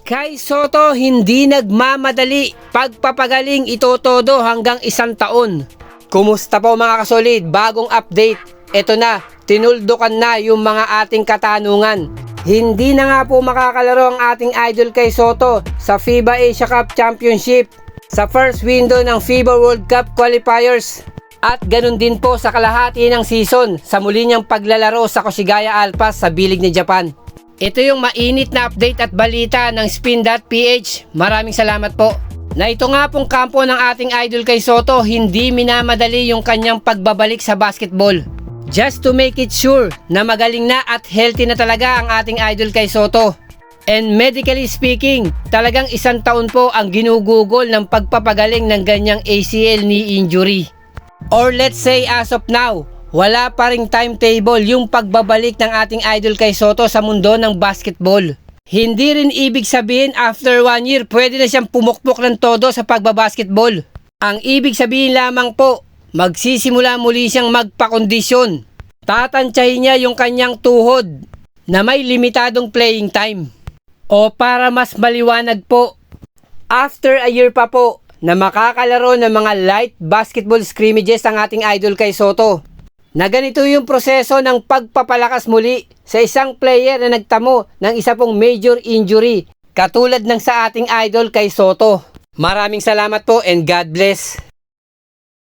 Kay Soto hindi nagmamadali, pagpapagaling ito todo hanggang 1 taon. Kumusta po mga kasolid? Bagong update. Ito na, tinuldukan na yung mga ating katanungan. Hindi na nga po makakalaro ang ating idol kay Soto sa FIBA Asia Cup Championship sa first window ng FIBA World Cup Qualifiers. At ganun din po sa kalahati ng season sa muli niyang paglalaro sa Koshigaya Alpas sa Bilig ni Japan. Ito yung mainit na update at balita ng Spin.ph. Maraming salamat po. Na ito nga pong kampo ng ating idol kay Soto, hindi minamadali yung kanyang pagbabalik sa basketball. Just to make it sure na magaling na at healthy na talaga ang ating idol kay Soto. And medically speaking, talagang 1 taon po ang ginugugol ng pagpapagaling ng ganyang ACL knee injury. Or let's say as of now, wala pa ring timetable yung pagbabalik ng ating idol kay Soto sa mundo ng basketball. Hindi rin ibig sabihin after 1 year pwede na siyang pumukpok ng todo sa pagbabasketball. Ang ibig sabihin lamang po, magsisimula muli siyang magpakondisyon. Tatantyahin niya yung kanyang tuhod na may limitadong playing time. O para mas maliwanag po, after a year pa po na makakalaro ng mga light basketball scrimmages ang ating idol kay Soto. Na ganito yung proseso ng pagpapalakas muli sa isang player na nagtamo ng isa pong major injury katulad ng sa ating idol kay Soto. Maraming salamat po and God bless.